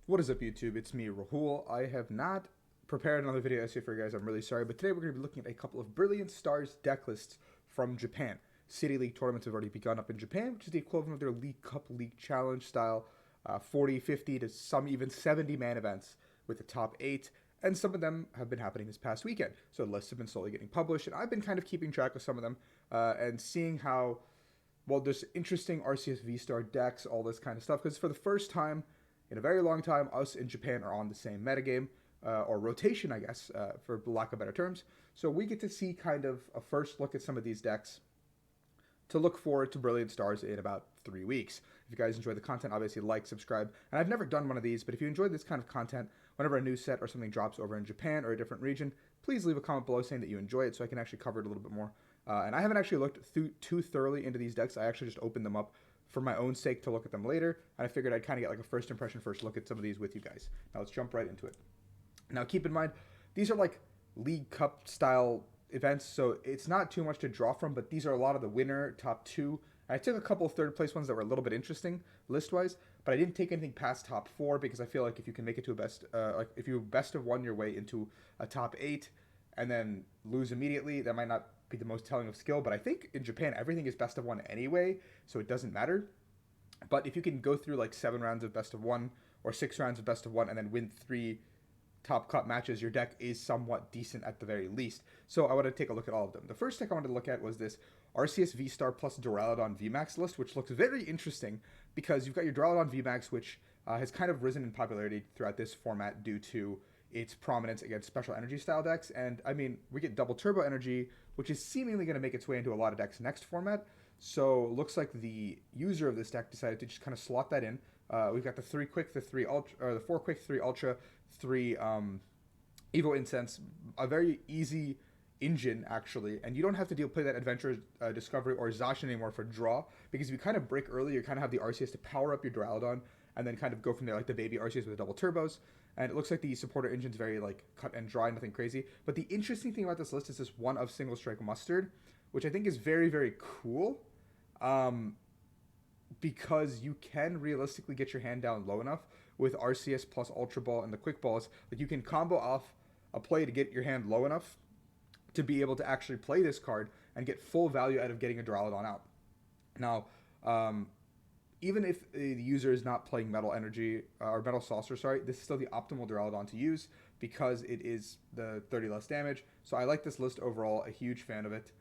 What is up, YouTube? It's me, Rahul. I have not prepared another video essay for you guys. I'm really sorry, but today we're going to be looking at a couple of Brilliant Stars deck lists from Japan. City League tournaments have already begun up in Japan, which is the equivalent of their League Cup League Challenge style 40, 50 to some even 70 man events with the top 8, and some of them have been happening this past weekend. So lists have been slowly getting published, and I've been kind of keeping track of some of them and seeing how, well, there's interesting RCS V-Star decks, all this kind of stuff, because for the first time in a very long time, us in Japan are on the same metagame, or rotation, I guess, for lack of better terms. So we get to see kind of a first look at some of these decks to look forward to Brilliant Stars in about 3 weeks. If you guys enjoy the content, obviously like, subscribe. And I've never done one of these, but if you enjoy this kind of content, whenever a new set or something drops over in Japan or a different region, please leave a comment below saying that you enjoy it so I can actually cover it a little bit more. And I haven't actually looked too thoroughly into these decks. I actually just opened them up for my own sake to look at them later, and I figured I'd kind of get like a first impression, first look at some of these with you guys. Now let's jump right into it. Now keep in mind, these are like League Cup style events, so it's not too much to draw from, but these are a lot of the winner, top two. I took a couple of third place ones that were a little bit interesting list-wise, but I didn't take anything past top four because I feel like if you can make it to a best, like if you best of one your way into a top eight and then lose immediately, that might not be the most telling of skill, but I think in Japan everything is best of one anyway, so it doesn't matter. But if you can go through like 7 rounds of best of one or 6 rounds of best of one and then win 3 top cut matches, your deck is somewhat decent at the very least. So I want to take a look at all of them. The first deck I wanted to look at was this RCS V Star plus Duraludon VMAX list, which looks very interesting because you've got your Duraludon VMAX, which has kind of risen in popularity throughout this format due to its prominence against special energy style decks. And I mean, we get double turbo energy, which is seemingly going to make its way into a lot of decks next format. So looks like the user of this deck decided to just kind of slot that in. We've got the 3 quick, the 3 ultra, or the 4 quick, 3 ultra, 3 Evo Incense, a very easy engine actually, and you don't have to play that Adventure Discovery or Zacian anymore for draw, because if you kind of break early, you kind of have the RCS to power up your Duraludon and then kind of go from there like the baby RCS with the double turbos. And it looks like the supporter engine's very like cut and dry, nothing crazy. But the interesting thing about this list is this one of single strike mustard, which I think is very, very cool. Because you can realistically get your hand down low enough with RCS plus Ultra Ball and the Quick Balls that you can combo off a play to get your hand low enough to be able to actually play this card and get full value out of getting a Duraludon out. Now, even if the user is not playing Metal Energy or Metal Saucer, sorry, this is still the optimal Duraludon to use because it is the 30 less damage. So I like this list overall, a huge fan of it.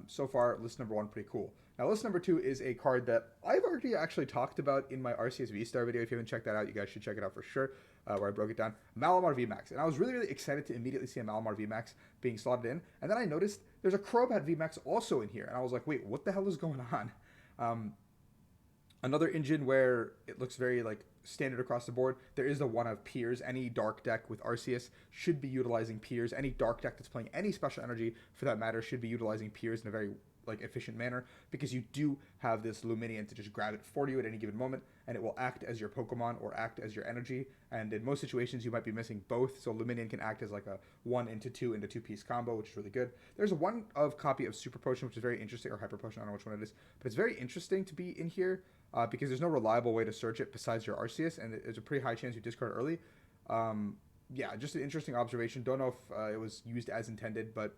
So far, list number 1, pretty cool. Now, list number 2 is a card that I've already actually talked about in my RCS V-Star video. If you haven't checked that out, you guys should check it out for sure, where I broke it down. Malamar VMAX. And I was really, really excited to immediately see a Malamar VMAX being slotted in. And then I noticed there's a Crobat VMAX also in here. And I was like, wait, what the hell is going on? Another engine where it looks very like standard across the board. There is the one of Piers. Any dark deck with Arceus should be utilizing Piers. Any dark deck that's playing any special energy, for that matter, should be utilizing Piers in a very like efficient manner, because you do have this Luminion to just grab it for you at any given moment, and it will act as your Pokemon or act as your energy. And in most situations, you might be missing both, so Luminion can act as like a 1 into 2 into 2-piece combo, which is really good. There's a one of copy of Super Potion, which is very interesting, or Hyper Potion, I don't know which one it is, but it's very interesting to be in here. Because there's no reliable way to search it besides your Arceus, and there's a pretty high chance you discard early. Yeah, just an interesting observation. Don't know if it was used as intended, but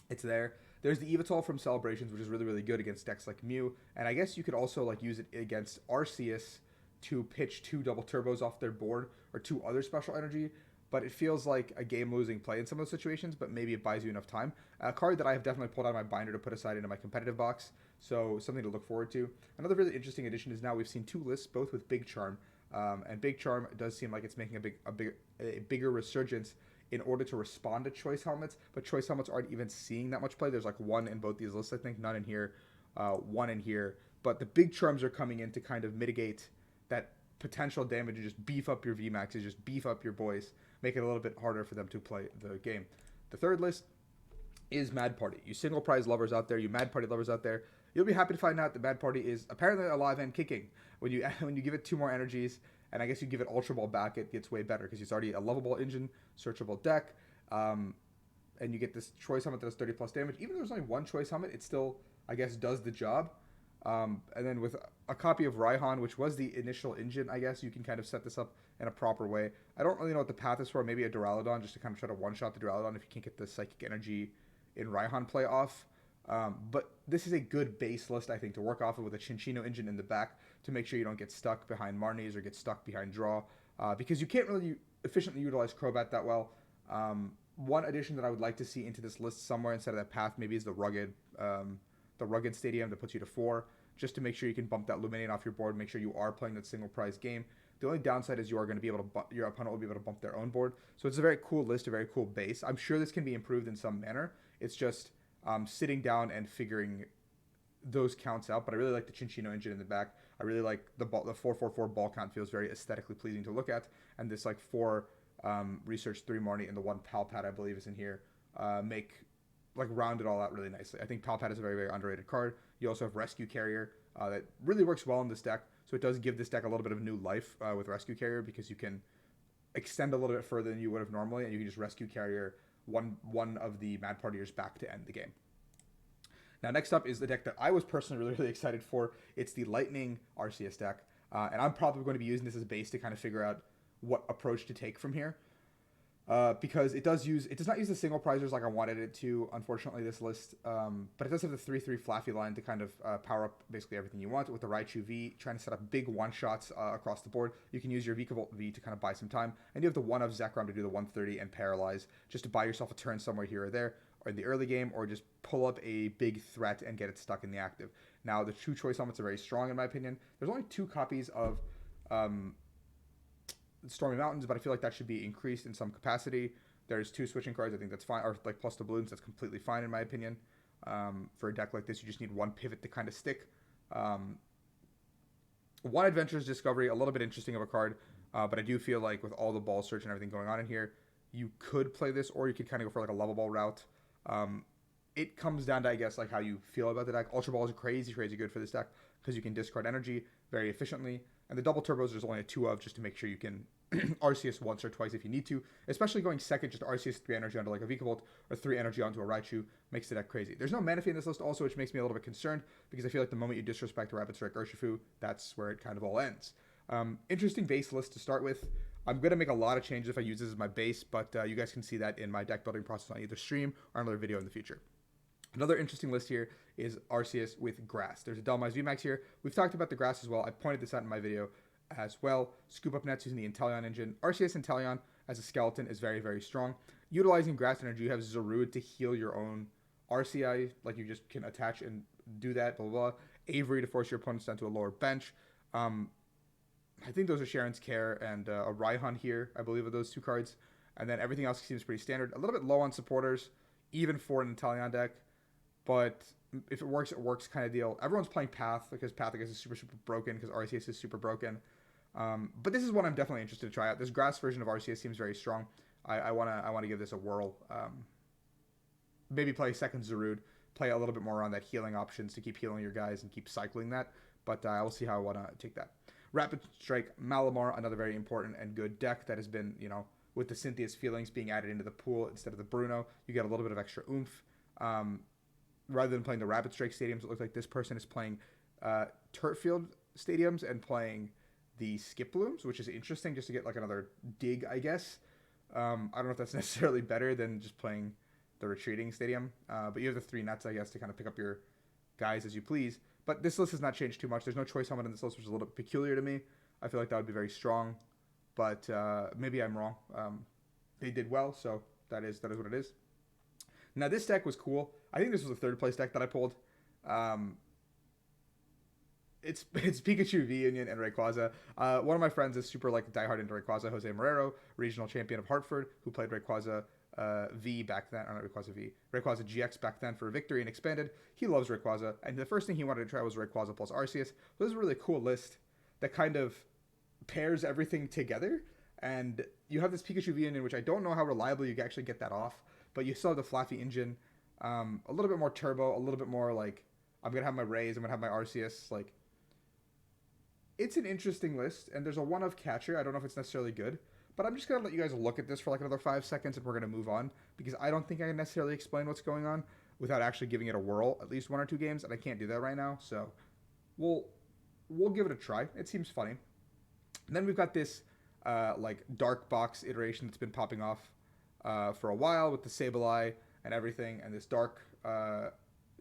it's there. There's the Evital from Celebrations, which is really, really good against decks like Mew, and I guess you could also like use it against Arceus to pitch 2 double turbos off their board or 2 other special energy. But it feels like a game-losing play in some of those situations, but maybe it buys you enough time. A card that I have definitely pulled out of my binder to put aside into my competitive box, so something to look forward to. Another really interesting addition is now we've seen 2 lists, both with Big Charm, and Big Charm does seem like it's making a bigger resurgence in order to respond to Choice Helmets, but Choice Helmets aren't even seeing that much play. There's like 1 in both these lists, I think, none in here, 1 in here. But the Big Charms are coming in to kind of mitigate that potential damage and just beef up your VMAXs, just beef up your boys, make it a little bit harder for them to play the game. The third list is Mad Party. You single prize lovers out there, you Mad Party lovers out there, you'll be happy to find out that Mad Party is apparently alive and kicking. When you give it 2 more energies, and I guess you give it Ultra Ball back, it gets way better because it's already a lovable engine, searchable deck, and you get this Choice Helmet that does 30 plus damage. Even though there's only 1 Choice Helmet, it still, I guess, does the job. And then with a copy of Raihan, which was the initial engine, I guess you can kind of set this up in a proper way. I don't really know what the path is for. Maybe a Duraludon just to kind of try to one-shot the Duraludon if you can't get the Psychic Energy in Raihan play off. But this is a good base list, I think, to work off of with a Chinchino engine in the back to make sure you don't get stuck behind Marnies or get stuck behind Draw, because you can't really efficiently utilize Crobat that well. One addition that I would like to see into this list somewhere instead of that path maybe is the rugged stadium that puts you to 4, just to make sure you can bump that Luminate off your board, make sure you are playing that single prize game. The only downside is you are going to be able to your opponent will be able to bump their own board. So it's a very cool list, a very cool base. I'm sure this can be improved in some manner. It's just sitting down and figuring those counts out. But I really like the Chinchino engine in the back. I really like the 444 ball count, feels very aesthetically pleasing to look at. And this like 4 Research 3 Marnie and the 1 Palpat I believe is in here make like round it all out really nicely. I think Palpat is a very, very underrated card. You also have Rescue Carrier that really works well in this deck. So it does give this deck a little bit of new life with Rescue Carrier, because you can extend a little bit further than you would have normally, and you can just Rescue Carrier one of the Mad Partiers back to end the game. Now, next up is the deck that I was personally really, really excited for. It's the Lightning ARCEUS deck, and I'm probably going to be using this as a base to kind of figure out what approach to take from here. Because it does not use the single prizers like I wanted it to, unfortunately, this list. But it does have the 3/3 Flaffy line to kind of power up basically everything you want with the Raichu V, trying to set up big one-shots across the board. You can use your Vikavolt V to kind of buy some time. And you have the 1 of Zekrom to do the 130 and Paralyze, just to buy yourself a turn somewhere here or there, or in the early game, or just pull up a big threat and get it stuck in the active. Now, the True Choice helmets are very strong, in my opinion. There's only 2 copies of Stormy Mountains, but I feel like that should be increased in some capacity. There's 2 switching cards. I think that's fine, or like plus the balloons. That's completely fine in my opinion. For a deck like this, you just need 1 pivot to kind of stick. 1 Adventurous Discovery, a little bit interesting of a card, but I do feel like with all the ball search and everything going on in here, you could play this, or you could kind of go for like a level ball route. It comes down to, I guess, like how you feel about the deck. Ultra Ball is crazy, crazy good for this deck because you can discard energy very efficiently. And the double turbos, there's only a 2 of, just to make sure you can Arceus once or twice if you need to. Especially going second, just Arceus 3 energy onto like a Vikavolt, or 3 energy onto a Raichu makes the deck crazy. There's no Manaphy in this list also, which makes me a little bit concerned, because I feel like the moment you disrespect Rapid Strike Urshifu, that's where it kind of all ends. Interesting base list to start with. I'm going to make a lot of changes if I use this as my base, but you guys can see that in my deck building process on either stream or another video in the future. Another interesting list here is Arceus with Grass. There's a Delmize VMAX here. We've talked about the Grass as well. I pointed this out in my video as well. Scoop up nets using the Inteleon engine. Arceus Inteleon as a skeleton is very, very strong. Utilizing Grass energy, you have Zarude to heal your own RCI. Like, you just can attach and do that, blah, blah, blah. Avery to force your opponents down to a lower bench. I think those are Sharon's Care and a Raihan here, I believe, are those 2 cards. And then everything else seems pretty standard. A little bit low on supporters, even for an Inteleon deck. But if it works kind of deal. Everyone's playing Path, because Path, I guess, is super, super broken, because Arceus is super broken. But this is one I'm definitely interested to try out. This Grass version of Arceus seems very strong. I wanna give this a whirl. Maybe play second Zarude, play a little bit more on that healing options to keep healing your guys and keep cycling that. But I will see how I want to take that. Rapid Strike Malamar, another very important and good deck that has been, with the Cynthia's Feelings being added into the pool instead of the Bruno, you get a little bit of extra oomph. Rather than playing the Rapid Strike stadiums, it looks like this person is playing Turf Field stadiums and playing the Skip Blooms, which is interesting, just to get like another dig, I guess. I don't know if that's necessarily better than just playing the retreating stadium, but you have the 3 nuts, I guess, to kind of pick up your guys as you please. But this list has not changed too much. There's no choice helmet in this list, which is a little bit peculiar to me. I feel like that would be very strong, but maybe I'm wrong. They did well, so that is what it is. Now, this deck was cool. I think this was the 3rd place deck that I pulled. It's Pikachu V Union and Rayquaza. One of my friends is super diehard into Rayquaza, Jose Morero, regional champion of Hartford, who played Rayquaza V back then. Not Rayquaza V, Rayquaza GX back then for Victory and Expanded. He loves Rayquaza, and the first thing he wanted to try was Rayquaza plus Arceus. So this is a really cool list that kind of pairs everything together. And you have this Pikachu V Union, which I don't know how reliable you can actually get that off, but you still have the Flaffy engine, a little bit more turbo, a little bit more I'm gonna have my Rays, I'm gonna have my Arceus. It's an interesting list, and there's a 1 of Catcher. I don't know if it's necessarily good, but I'm just going to let you guys look at this for another 5 seconds, and we're going to move on, because I don't think I can necessarily explain what's going on without actually giving it a whirl, at least 1 or 2 games, and I can't do that right now. So we'll we'll give it a try. It seems funny. And then we've got this like dark box iteration that's been popping off for a while with the Sableye and everything, and this dark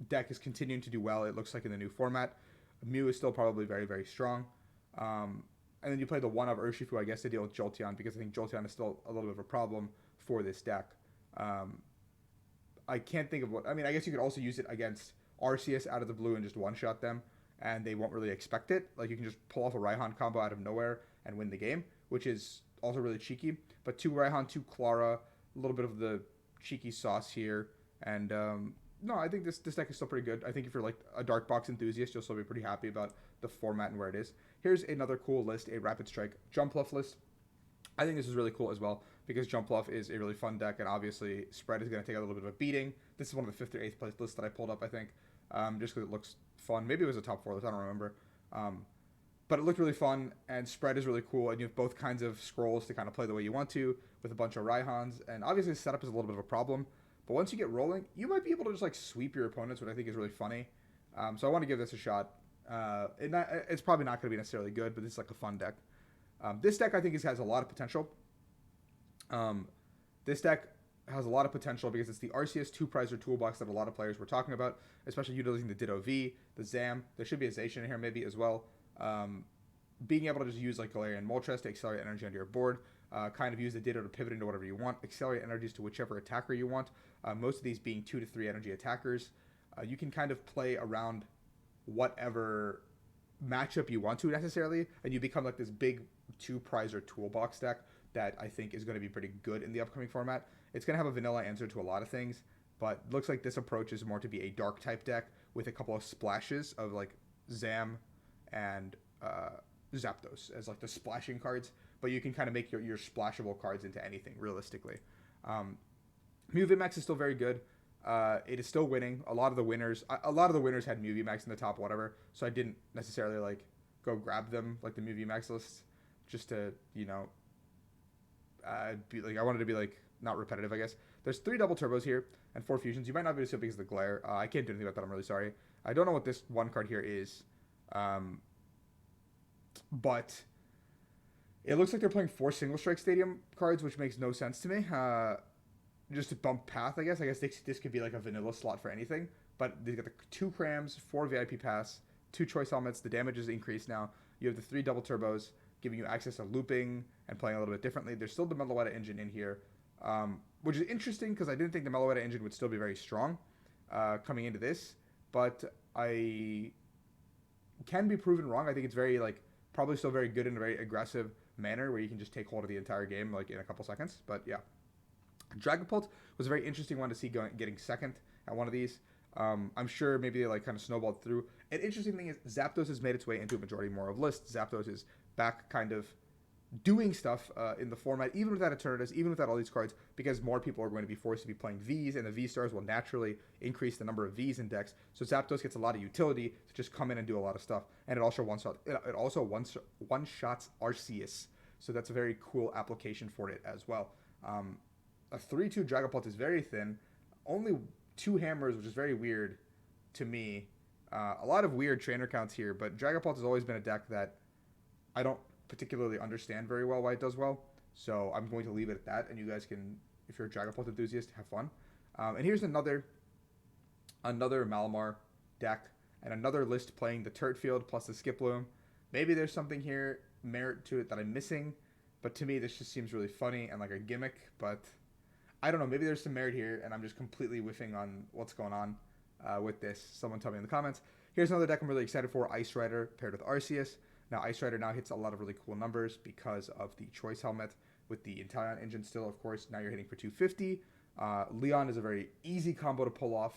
deck is continuing to do well. It looks like in the new format. Mew is still probably very, very strong. And then you play the one of Urshifu, I guess, to deal with Jolteon, because I think Jolteon is still a little bit of a problem for this deck. I can't think of what... I mean, I guess you could also use it against ARCEUS out of the blue and just one-shot them, and they won't really expect it. Like, you can just pull off a Raihan combo out of nowhere and win the game, which is also really cheeky. But 2 Raihan, 2 Clara, a little bit of the cheeky sauce here, and... no, I think this deck is still pretty good. I think if you're like a Dark Box enthusiast, you'll still be pretty happy about the format and where it is. Here's another cool list, a Rapid Strike Jumpluff list. I think this is really cool as well, because Jumpluff is a really fun deck, and obviously Spread is going to take a little bit of a beating. This is one of the 5th or 8th place lists that I pulled up, I think, just because it looks fun. Maybe it was a top 4 list, I don't remember. But it looked really fun, and Spread is really cool, and you have both kinds of scrolls to kind of play the way you want to, with a bunch of Raihans, and obviously setup is a little bit of a problem. But once you get rolling, you might be able to just like sweep your opponents, which I think is really funny. So I want to give this a shot. It's probably not going to be necessarily good, but this is like a fun deck. This deck I think has a lot of potential. This deck has a lot of potential because it's the Arceus 2-prizer toolbox that a lot of players were talking about, especially utilizing the Ditto V, the Zam. There should be a Zacian in here maybe as well. Being able to just use like Galarian Moltres to accelerate energy onto your board. Kind of use the Ditto to pivot into whatever you want. Accelerate energies to whichever attacker you want. Most of these being 2 to 3 energy attackers. You can kind of play around whatever matchup you want to necessarily, and you become like this big 2-prizer toolbox deck that I think is going to be pretty good in the upcoming format. It's going to have a vanilla answer to a lot of things, but looks like this approach is more to be a dark type deck with a couple of splashes of like Zam and Zapdos as like the splashing cards, but you can kind of make your splashable cards into anything realistically. Mew VMAX is still very good. It is still winning. A lot of the winners had Mew VMAX in the top whatever, so I didn't necessarily like go grab them like the Mew VMAX lists just to, you know, be like, I wanted to be like not repetitive, I guess. There's 3 double turbos here and 4 fusions. You might not be able to see it because of the glare. I can't do anything about that. I'm really sorry. I don't know what this one card here is, but it looks like they're playing 4 single strike stadium cards, which makes no sense to me. Just a bump path, I guess. This could be like a vanilla slot for anything. But they got the 2 crams, 4 VIP pass, 2 choice helmets. The damage is increased now. You have the 3 double turbos, giving you access to looping and playing a little bit differently. There's still the Meloetta engine in here, which is interesting because I didn't think the Meloetta engine would still be very strong coming into this. But I can be proven wrong. I think it's very like probably still very good in a very aggressive manner where you can just take hold of the entire game like in a couple seconds. But yeah. Dragapult was a very interesting one to see getting second at one of these. I'm sure maybe they like kind of snowballed through. An interesting thing is Zapdos has made its way into a majority more of lists. Zapdos is back kind of doing stuff in the format, even without Eternatus, even without all these cards, because more people are going to be forced to be playing Vs, and the V-Stars will naturally increase the number of Vs in decks. So Zapdos gets a lot of utility to just come in and do a lot of stuff. And it also one-shots Arceus. So that's a very cool application for it as well. A 3-2 Dragapult is very thin. Only 2 hammers, which is very weird to me. A lot of weird trainer counts here, but Dragapult has always been a deck that I don't particularly understand very well why it does well. So I'm going to leave it at that, and you guys can, if you're a Dragapult enthusiast, have fun. And here's another Malamar deck, and another list playing the Turret Field plus the Skiploom. Maybe there's something here, merit to it that I'm missing, but to me this just seems really funny and like a gimmick, but I don't know, maybe there's some merit here, and I'm just completely whiffing on what's going on with this. Someone tell me in the comments. Here's another deck I'm really excited for, Ice Rider paired with Arceus. Now, Ice Rider now hits a lot of really cool numbers because of the Choice Helmet with the Inteleon engine still, of course. Now you're hitting for 250. Leon is a very easy combo to pull off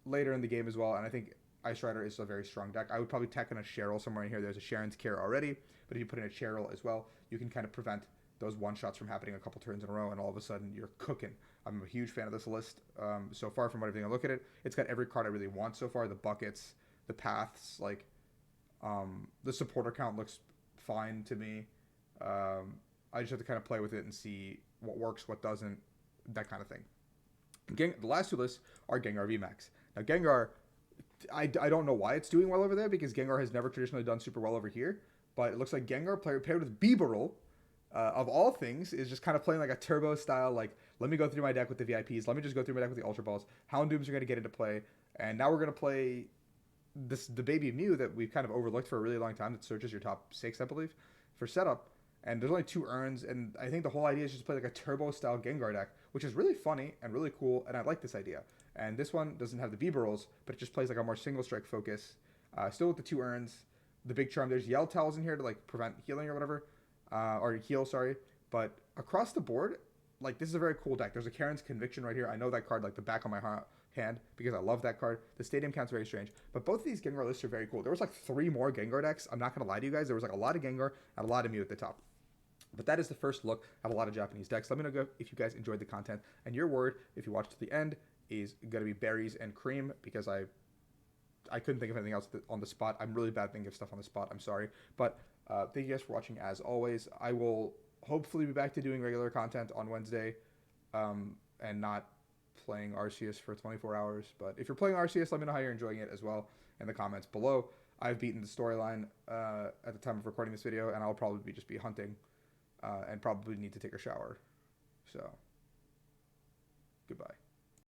later in the game as well, and I think Ice Rider is a very strong deck. I would probably tack in a Cheryl somewhere in here. There's a Sharon's Care already, but if you put in a Cheryl as well, you can kind of prevent those one-shots from happening a couple turns in a row, and all of a sudden you're cooking. I'm a huge fan of this list so far from everything I look at it. It's got every card I really want so far. The buckets, the paths, like the supporter count looks fine to me. I just have to kind of play with it and see what works, what doesn't, that kind of thing. The last 2 lists are Gengar VMAX. Now Gengar I don't know why it's doing well over there because Gengar has never traditionally done super well over here. But it looks like Gengar paired with Bibarel, of all things, is just kind of playing like a turbo style. Like, let me go through my deck with the VIPs. Let me just go through my deck with the Ultra Balls. Houndooms are going to get into play, and now we're going to play the baby Mew that we've kind of overlooked for a really long time. That searches your top 6, I believe, for setup. And there's only 2 urns, and I think the whole idea is just to play like a turbo style Gengar deck, which is really funny and really cool, and I like this idea. And this one doesn't have the Bibarels, but it just plays like a more single strike focus. Still with the 2 urns, the big charm. There's Yell Towels in here to like prevent healing or whatever, or heal, sorry. But across the board, like this is a very cool deck. There's a Karen's Conviction right here. I know that card like the back of my hand because I love that card. The Stadium Count's very strange, but both of these Gengar lists are very cool. There was like 3 more Gengar decks. I'm not gonna lie to you guys. There was like a lot of Gengar and a lot of Mew at the top. But that is the first look at a lot of Japanese decks. Let me know if you guys enjoyed the content. And your word, if you watched to the end, is going to be berries and cream because I couldn't think of anything else on the spot. I'm really bad thinking of stuff on the spot. I'm sorry. But thank you guys for watching as always. I will hopefully be back to doing regular content on Wednesday and not playing ARCEUS for 24 hours. But if you're playing ARCEUS, let me know how you're enjoying it as well in the comments below. I've beaten the storyline at the time of recording this video, and I'll probably just be hunting. And probably need to take a shower. So, goodbye.